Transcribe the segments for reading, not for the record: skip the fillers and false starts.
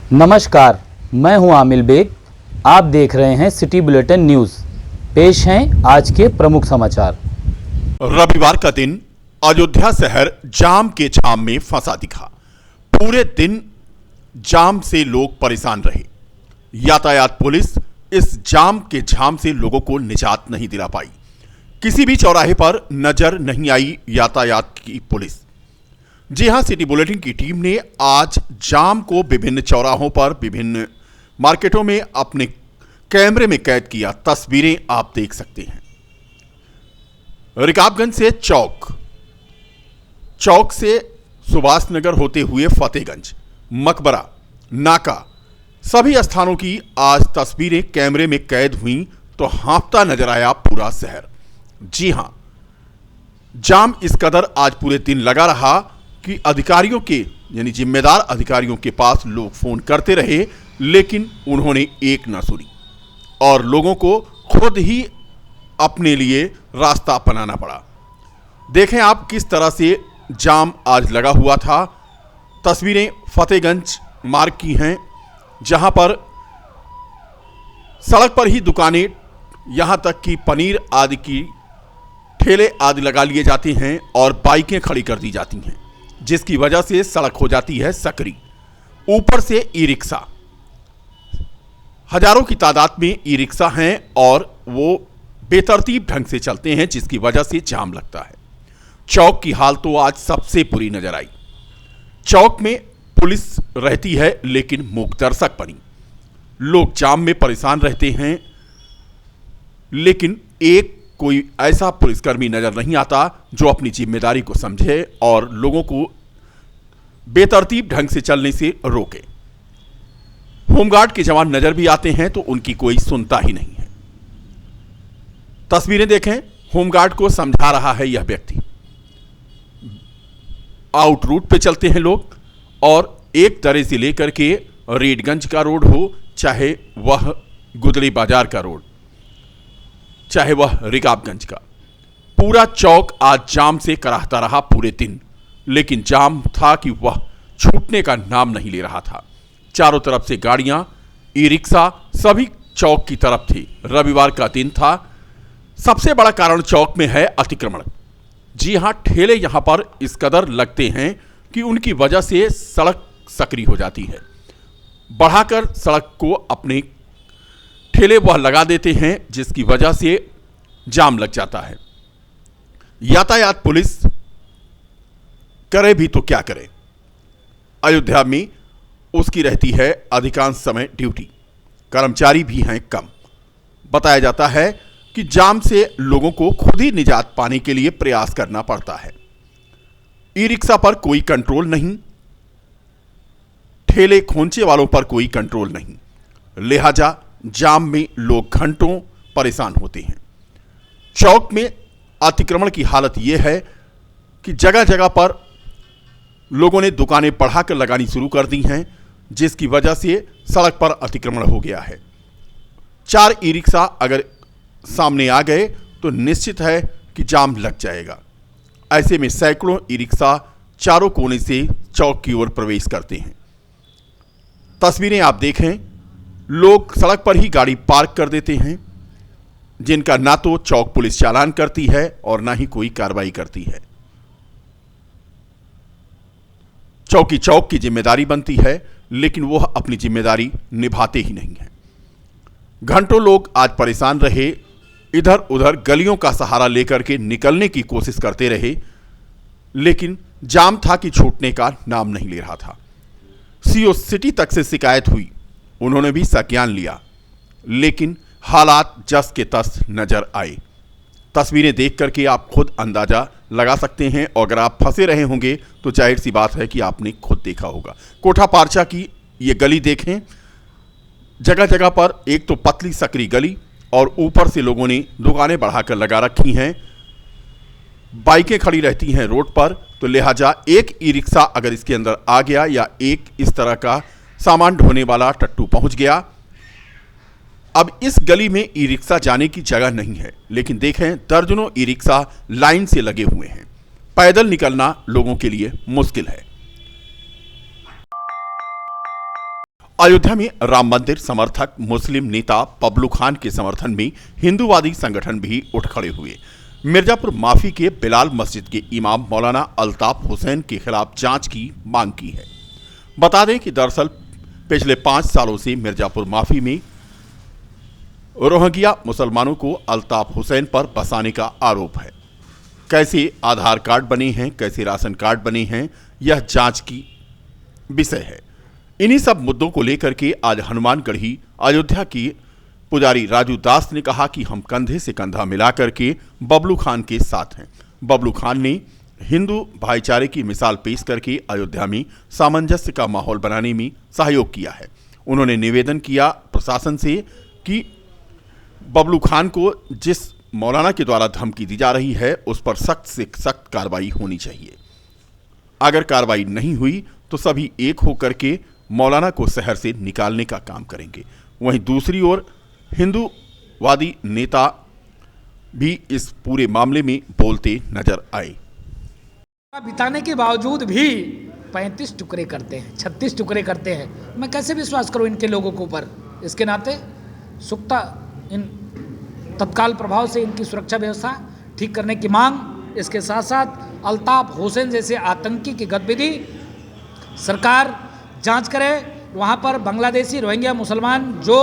नमस्कार, मैं हूं आमिल बेग। आप देख रहे हैं सिटी बुलेटिन न्यूज़। पेश हैं आज के प्रमुख समाचार। रविवार का दिन अयोध्या शहर जाम के झाम में फंसा दिखा। पूरे दिन जाम से लोग परेशान रहे। यातायात पुलिस इस जाम के झाम से लोगों को निजात नहीं दिला पाई। किसी भी चौराहे पर नजर नहीं आई यातायात की पुलिस। जी हां, सिटी बुलेटिन की टीम ने आज जाम को विभिन्न चौराहों पर, विभिन्न मार्केटों में अपने कैमरे में कैद किया। तस्वीरें आप देख सकते हैं। रिकाबगंज से चौक से सुभाष नगर होते हुए फतेहगंज, मकबरा, नाका, सभी स्थानों की आज तस्वीरें कैमरे में कैद हुई तो हाँफता नजर आया पूरा शहर। जी हां, जाम इस कदर आज पूरे दिन लगा रहा कि अधिकारियों के, यानी जिम्मेदार अधिकारियों के पास लोग फोन करते रहे, लेकिन उन्होंने एक न सुनी और लोगों को खुद ही अपने लिए रास्ता अपनाना पड़ा। देखें आप किस तरह से जाम आज लगा हुआ था। तस्वीरें फतेहगंज मार्ग की हैं, जहां पर सड़क पर ही दुकानें, यहां तक कि पनीर आदि की ठेले आदि लगा लिए जाते हैं और बाइकें खड़ी कर दी जाती हैं, जिसकी वजह से सड़क हो जाती है सकरी। ऊपर से ई रिक्शा, हजारों की तादाद में ई रिक्शा हैं और वो बेतरतीब ढंग से चलते हैं, जिसकी वजह से जाम लगता है। चौक की हाल तो आज सबसे बुरी नजर आई। चौक में पुलिस रहती है लेकिन मूक दर्शक बनी। लोग जाम में परेशान रहते हैं, लेकिन एक कोई ऐसा पुलिसकर्मी नजर नहीं आता जो अपनी जिम्मेदारी को समझे और लोगों को बेतरतीब ढंग से चलने से रोके। होमगार्ड के जवान नजर भी आते हैं तो उनकी कोई सुनता ही नहीं है। तस्वीरें देखें, होमगार्ड को समझा रहा है यह व्यक्ति। आउट रूट पे चलते हैं लोग और एक तरह से लेकर के रेडगंज का रोड हो, चाहे वह गुदड़ी बाजार का रोड, चाहे वह रिकाबगंज का, पूरा चौक आज जाम से कराहता रहा पूरे दिन। लेकिन जाम था कि वह छूटने का नाम नहीं ले रहा था। चारों तरफ से गाड़ियां, ई रिक्शा सभी चौक की तरफ थी। रविवार का दिन था। सबसे बड़ा कारण चौक में है अतिक्रमण। जी हां, ठेले यहां पर इस कदर लगते हैं कि उनकी वजह से सड़क सकरी हो जाती है। बढ़ाकर सड़क को अपने ठेले वह लगा देते हैं, जिसकी वजह से जाम लग जाता है। यातायात पुलिस करे भी तो क्या करे। अयोध्या में उसकी रहती है अधिकांश समय ड्यूटी, कर्मचारी भी हैं कम। बताया जाता है कि जाम से लोगों को खुद ही निजात पाने के लिए प्रयास करना पड़ता है। ई रिक्शा पर कोई कंट्रोल नहीं, ठेले खोंचे वालों पर कोई कंट्रोल नहीं, लिहाजा जाम में लोग घंटों परेशान होते हैं। चौक में अतिक्रमण की हालत यह है कि जगह जगह पर लोगों ने दुकानें बढ़ाकर लगानी शुरू कर दी हैं, जिसकी वजह से सड़क पर अतिक्रमण हो गया है। 4 ई रिक्शा अगर सामने आ गए तो निश्चित है कि जाम लग जाएगा। ऐसे में सैकड़ों ई रिक्शा चारों कोने से चौक की ओर प्रवेश करते हैं। तस्वीरें आप देखें, लोग सड़क पर ही गाड़ी पार्क कर देते हैं, जिनका ना तो चौक पुलिस चालान करती है और ना ही कोई कार्रवाई करती है। चौक की जिम्मेदारी बनती है, लेकिन वह अपनी जिम्मेदारी निभाते ही नहीं है। घंटों लोग आज परेशान रहे, इधर उधर गलियों का सहारा लेकर के निकलने की कोशिश करते रहे, लेकिन जाम था कि छूटने का नाम नहीं ले रहा था। सीओ सिटी तक से शिकायत हुई, उन्होंने भी संज्ञान लिया, लेकिन हालात जस के तस नजर आए। तस्वीरें देख करके आप खुद अंदाजा लगा सकते हैं और अगर आप फंसे रहे होंगे तो जाहिर सी बात है कि आपने खुद देखा होगा। कोठा पारचा की ये गली देखें, जगह जगह पर एक तो पतली सकरी गली और ऊपर से लोगों ने दुकानें बढ़ाकर लगा रखी हैं। बाइकें खड़ी रहती हैं रोड पर, तो लिहाजा एक ई रिक्शा अगर इसके अंदर आ गया या एक इस तरह का सामान ढोने वाला टट्टू पहुंच गया। अब इस गली में ई रिक्शा जाने की जगह नहीं है, लेकिन देखें दर्जनों ई रिक्शा लाइन से लगे हुए हैं। पैदल निकलना लोगों के लिए मुश्किल है। अयोध्या में राम मंदिर समर्थक मुस्लिम नेता बबलू खान के समर्थन में हिंदूवादी संगठन भी उठ खड़े हुए। मिर्जापुर माफी के बिलाल मस्जिद के इमाम मौलाना अल्ताफ हुसैन के खिलाफ जांच की मांग की है। बता दें कि दरअसल पिछले 5 सालों से मिर्जापुर माफी में रोहिंग्या मुसलमानों को अल्ताफ हुसैन पर बसाने का आरोप है। कैसे आधार कार्ड बने हैं, कैसे राशन कार्ड बने हैं, यह जांच की विषय है। इन्हीं सब मुद्दों को लेकर के आज हनुमानगढ़ी अयोध्या की पुजारी राजू दास ने कहा कि हम कंधे से कंधा मिलाकर के बबलू खान के साथ हैं। बबलू खान ने हिंदू भाईचारे की मिसाल पेश करके अयोध्या में सामंजस्य का माहौल बनाने में सहयोग किया है। उन्होंने निवेदन किया प्रशासन से कि बबलू खान को जिस मौलाना के द्वारा धमकी दी जा रही है उस पर सख्त से सख्त कार्रवाई होनी चाहिए। अगर कार्रवाई नहीं हुई तो सभी एक होकर के मौलाना को शहर से निकालने का काम करेंगे। वहीं दूसरी ओर हिंदूवादी नेता भी इस पूरे मामले में बोलते नजर आए। बिताने के बावजूद भी 35 टुकड़े करते हैं, 36 टुकड़े करते हैं। मैं कैसे विश्वास करूं इनके लोगों के ऊपर। इसके नाते सुख्ता इन तत्काल प्रभाव से इनकी सुरक्षा व्यवस्था ठीक करने की मांग, इसके साथ साथ अल्ताफ हुसैन जैसे आतंकी की गतिविधि सरकार जांच करे। वहाँ पर बांग्लादेशी रोहिंग्या मुसलमान जो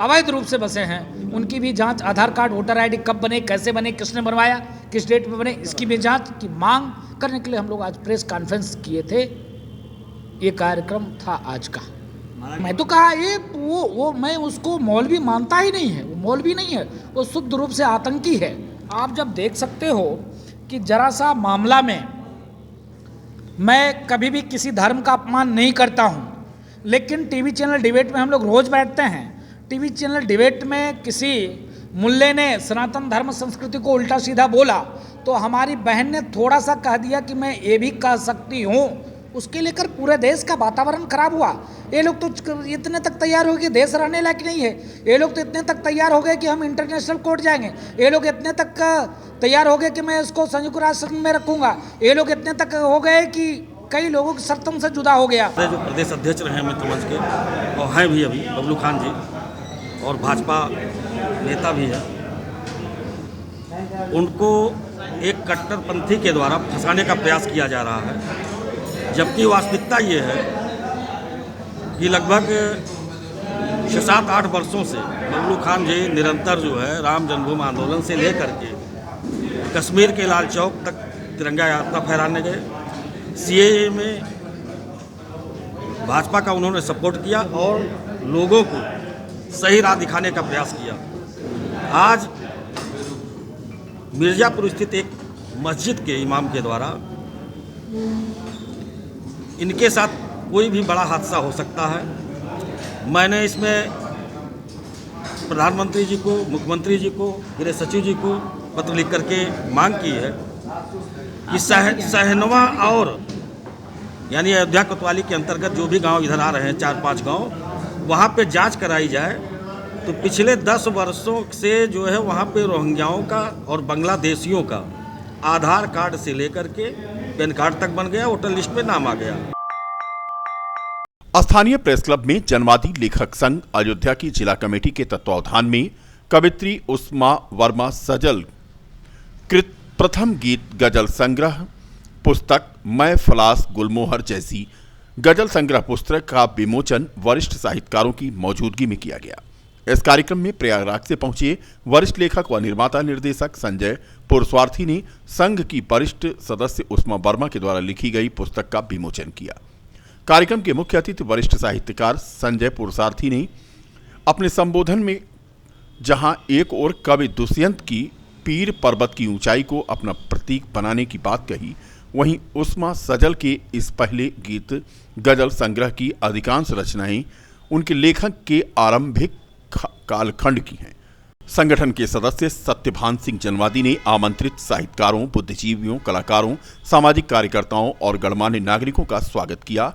अवैध रूप से बसे हैं उनकी भी जांच, आधार कार्ड वोटर आईडी कब बने, कैसे बने, किसने बनवाया, किस डेट में बने, इसकी भी जांच की मांग करने के लिए हम लोग आज प्रेस कॉन्फ्रेंस किए थे। ये कार्यक्रम था आज का। मैं तो कहा ये वो मैं उसको मौलवी मानता ही नहीं है। वो मौलवी नहीं है, वो शुद्ध रूप से आतंकी है। आप जब देख सकते हो कि जरा सा मामला में मैं कभी भी किसी धर्म का अपमान नहीं करता हूँ, लेकिन टीवी चैनल डिबेट में हम लोग रोज़ बैठते हैं। टीवी चैनल डिबेट में किसी मुल्ले ने सनातन धर्म संस्कृति को उल्टा सीधा बोला तो हमारी बहन ने थोड़ा सा कह दिया कि मैं ये भी कह सकती हूँ, उसके लेकर पूरे देश का वातावरण खराब हुआ। ये लोग तो इतने तक तैयार हो गए, देश रहने लायक नहीं है। ये लोग तो इतने तक तैयार हो गए कि हम इंटरनेशनल कोर्ट जाएंगे। ये लोग इतने तक तैयार हो गए कि मैं इसको संयुक्त राष्ट्र में रखूंगा। ये लोग इतने तक हो गए कि कई लोगों की शर्तों से जुदा हो गया। जो प्रदेश अध्यक्ष रहे मित्र मंच के और हैं भी अभी बबलू खान जी, और भाजपा नेता भी है, उनको एक कट्टरपंथी के द्वारा फंसाने का प्रयास किया जा रहा है। जबकि वास्तविकता ये है कि लगभग 6-7-8 वर्षों से बबलू खान जी निरंतर जो है राम जन्मभूमि आंदोलन से लेकर के कश्मीर के लाल चौक तक तिरंगा यात्रा फहराने गए। सीएए में भाजपा का उन्होंने सपोर्ट किया और लोगों को सही राह दिखाने का प्रयास किया। आज मिर्जापुर स्थित एक मस्जिद के इमाम के द्वारा इनके साथ कोई भी बड़ा हादसा हो सकता है। मैंने इसमें प्रधानमंत्री जी को, मुख्यमंत्री जी को, गृह सचिव जी को पत्र लिख करके मांग की है कि सहनवा और यानी अयोध्या कोतवाली के अंतर्गत जो भी गांव इधर आ रहे हैं 4-5 गांव, वहाँ पे जांच कराई जाए। तो पिछले 10 वर्षों से जो है वहाँ पे रोहिंग्याओं का और बांग्लादेशियों का आधार कार्ड से लेकर के पैन कार्ड तक बन गया, वोटर लिस्ट में नाम आ गया। स्थानीय प्रेस क्लब में जनवादी लेखक संघ अयोध्या की जिला कमेटी के तत्वावधान में कवित्री उस्मा वर्मा सजल कृत प्रथम गीत गजल संग्रह पुस्तक मैं फलास गुलमोहर जैसी गजल संग्रह पुस्तक का विमोचन वरिष्ठ साहित्यकारों की मौजूदगी में किया गया। इस कार्यक्रम में प्रयागराज से पहुंचे वरिष्ठ लेखक व निर्माता निर्देशक संजय पुरस्वार्थी ने संघ की वरिष्ठ सदस्य उस्मा वर्मा के द्वारा लिखी गई पुस्तक का विमोचन किया। कार्यक्रम के मुख्य अतिथि वरिष्ठ साहित्यकार संजय पुरस्वार्थी ने अपने संबोधन में जहां एक ओर कवि दुष्यंत की पीर पर्वत की ऊंचाई को अपना प्रतीक बनाने की बात कही, वहीं उस्मा सजल के इस पहले गीत गजल संग्रह की अधिकांश रचनाएं उनके लेखक के आरंभिक कालखंड की हैं। संगठन के सदस्य सत्यभान सिंह जनवादी ने आमंत्रित साहित्यकारों, बुद्धिजीवियों, कलाकारों, सामाजिक कार्यकर्ताओं और गणमान्य नागरिकों का स्वागत किया।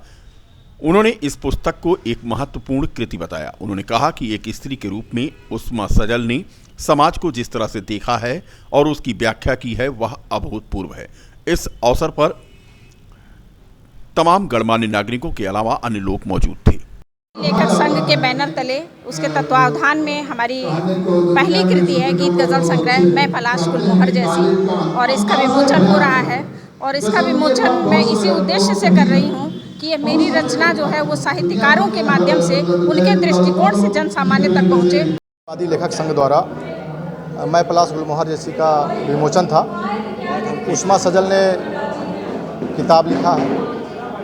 उन्होंने इस पुस्तक को एक महत्वपूर्ण कृति बताया। उन्होंने कहा कि एक स्त्री के रूप में उस्मा सजल ने समाज को जिस तरह से देखा है और उसकी व्याख्या की है वह अभूतपूर्व है। इस अवसर पर तमाम गणमान्य नागरिकों के अलावा अन्य लोग मौजूद थे। लेखक संघ के बैनर तले उसके तत्वावधान में हमारी पहली कृति है गीत गज़ल संग्रह मैं पलाश गुलमोहर जैसी, और इसका विमोचन हो रहा है। और इसका विमोचन मैं इसी उद्देश्य से कर रही हूँ कि ये मेरी रचना जो है वो साहित्यकारों के माध्यम से उनके दृष्टिकोण से जन सामान्य तक पहुँचे। आदि लेखक संघ द्वारा मैं पलाश गुलमोहर जैसी का विमोचन था। उष्मा सजल ने किताब लिखा है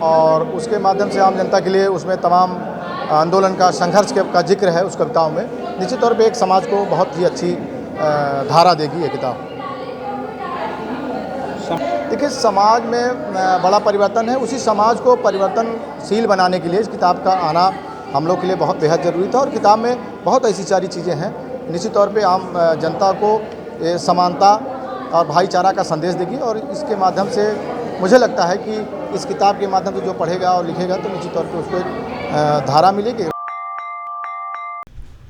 और उसके माध्यम से आम जनता के लिए उसमें तमाम आंदोलन का संघर्ष का जिक्र है उस कविताओं में। निश्चित तौर पे एक समाज को बहुत ही अच्छी धारा देगी ये किताब। देखिए, समाज में बड़ा परिवर्तन है, उसी समाज को परिवर्तनशील बनाने के लिए इस किताब का आना हम लोग के लिए बहुत बेहद ज़रूरी था। और किताब में बहुत ऐसी सारी चीज़ें हैं निश्चित तौर पे आम जनता को समानता और भाईचारा का संदेश देगी। और इसके माध्यम से मुझे लगता है कि इस किताब के माध्यम से जो पढ़ेगा और लिखेगा तो निश्चित तौर पे उसको एक धारा मिलेगी।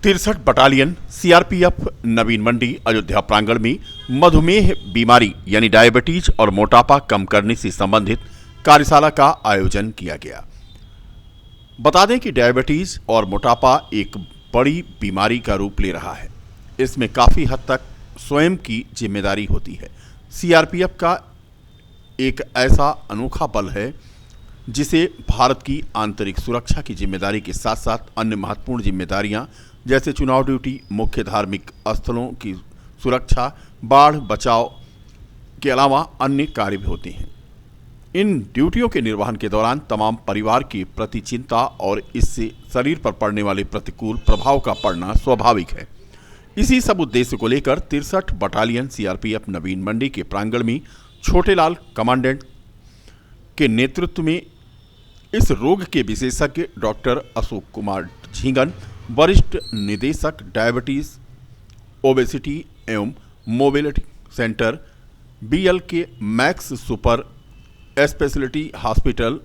63 बटालियन सीआरपीएफ नवीन मंडी अयोध्या प्रांगण में मधुमेह बीमारी यानी डायबिटीज और मोटापा कम करने से संबंधित कार्यशाला का आयोजन किया गया। बता दें कि डायबिटीज और मोटापा एक बड़ी बीमारी का रूप ले रहा है। इसमें काफ़ी हद तक स्वयं की जिम्मेदारी होती है। सीआरपीएफ का एक ऐसा अनोखा बल है जिसे भारत की आंतरिक सुरक्षा की जिम्मेदारी के साथ साथ अन्य महत्वपूर्ण जिम्मेदारियां जैसे चुनाव ड्यूटी, मुख्य धार्मिक स्थलों की सुरक्षा, बाढ़ बचाव के अलावा अन्य कार्य भी होते हैं। इन ड्यूटियों के निर्वहन के दौरान तमाम परिवार के प्रति चिंता और इससे शरीर पर पड़ने वाले प्रतिकूल प्रभाव का पड़ना स्वाभाविक है। इसी सब उद्देश्य को लेकर 63 बटालियन सीआरपीएफ नवीन मंडी के प्रांगण में छोटेलाल कमांडेंट के नेतृत्व में इस रोग के विशेषज्ञ डॉक्टर अशोक कुमार झींगन, वरिष्ठ निदेशक डायबिटीज, ओबेसिटी एवं mobility centre BLK max super speciality hospital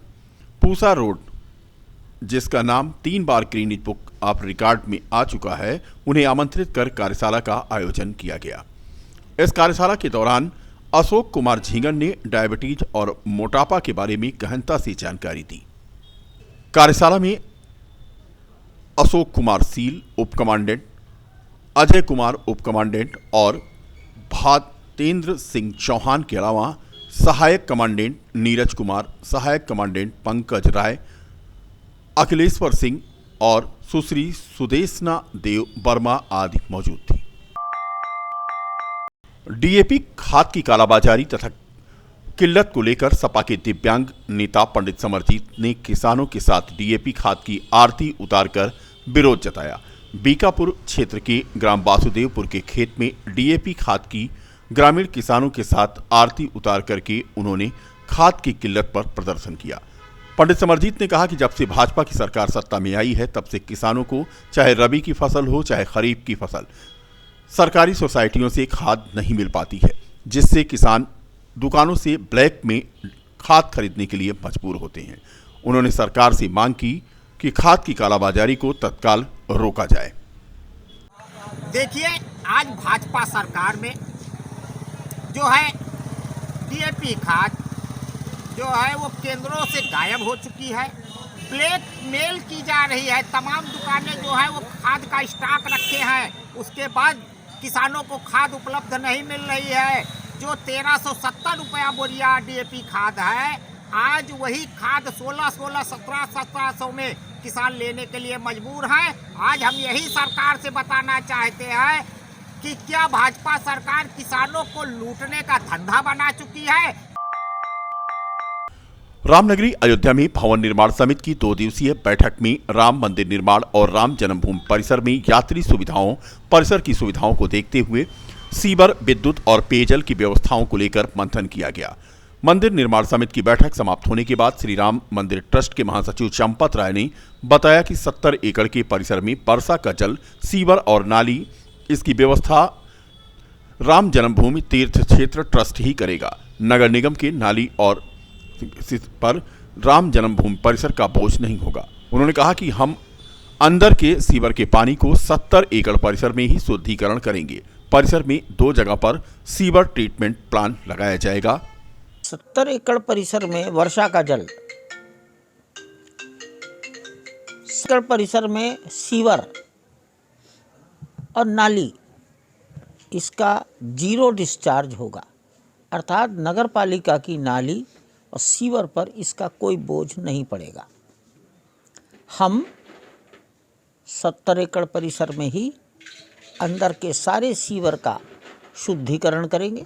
Pusa road, जिसका नाम 3 बार क्लिनिक बुक ऑफ रिकॉर्ड में आ चुका है, उन्हें आमंत्रित कर कार्यशाला का आयोजन किया गया। इस कार्यशाला के दौरान अशोक कुमार झींगन ने डायबिटीज और मोटापा के बारे में गहनता से जानकारी दी। कार्यशाला में अशोक कुमार सील उप कमांडेंट, अजय कुमार उप कमांडेंट और भातेंद्र सिंह चौहान के अलावा सहायक कमांडेंट नीरज कुमार, सहायक कमांडेंट पंकज राय, अखिलेश्वर सिंह और सुश्री सुदेशना देव वर्मा आदि मौजूद थी। डीएपी खाद की कालाबाजारी तथा किल्लत को लेकर सपा के दिव्यांग नेता पंडित समरजीत ने किसानों के साथ डीएपी खाद की आरती उतारकर विरोध जताया। बीकापुर क्षेत्र के ग्राम वासुदेवपुर के खेत में डीएपी खाद की ग्रामीण किसानों के साथ आरती उतार करके उन्होंने खाद की किल्लत पर प्रदर्शन किया। पंडित समरजीत ने कहा कि जब से भाजपा की सरकार सत्ता में आई है तब से किसानों को चाहे रबी की फसल हो चाहे खरीफ की फसल सरकारी सोसाइटियों से खाद नहीं मिल पाती है, जिससे किसान दुकानों से ब्लैक में खाद खरीदने के लिए मजबूर होते हैं। उन्होंने सरकार से मांग की कि खाद की कालाबाजारी को तत्काल रोका जाए। देखिए, आज भाजपा सरकार में जो है डीएपी खाद जो है वो केंद्रों से गायब हो चुकी है, ब्लैक मेल की जा रही है। तमाम दुकानें जो है वो खाद का स्टॉक रखे हैं, उसके बाद किसानों को खाद उपलब्ध नहीं मिल रही है। जो 1370 रुपया बोरिया डीएपी खाद है, आज वही खाद 1600, 1700 में किसान लेने के लिए मजबूर हैं। आज हम यही सरकार से बताना चाहते हैं कि क्या भाजपा सरकार किसानों को लूटने का धंधा बना चुकी है। रामनगरी अयोध्या में भवन निर्माण समिति की 2 दिवसीय बैठक में राम मंदिर निर्माण और राम जन्मभूमि परिसर में यात्री सुविधाओं, परिसर की सुविधाओं को देखते हुए सीवर, विद्युत और पेयजल की व्यवस्थाओं को लेकर मंथन किया गया। मंदिर निर्माण समिति की बैठक समाप्त होने के बाद श्री राम मंदिर ट्रस्ट के महासचिव चंपत राय ने बताया कि 70 एकड़ के परिसर में वर्षा का जल, सीवर और नाली, इसकी व्यवस्था राम जन्मभूमि तीर्थ क्षेत्र ट्रस्ट ही करेगा। नगर निगम के नाली और पर राम जन्मभूमि परिसर का बोझ नहीं होगा। उन्होंने कहा कि हम अंदर के सीवर के पानी को 70 एकड़ परिसर में ही शुद्धिकरण करेंगे। परिसर में 2 जगह पर सीवर ट्रीटमेंट प्लांट लगाया जाएगा। 70 एकड़ परिसर में वर्षा का जल, एकड़ परिसर में सीवर और नाली इसका जीरो डिस्चार्ज होगा, अर्थात नगर पालिका की नाली और सीवर पर इसका कोई बोझ नहीं पड़ेगा। हम 70 एकड़ परिसर में ही अंदर के सारे सीवर का शुद्धिकरण करेंगे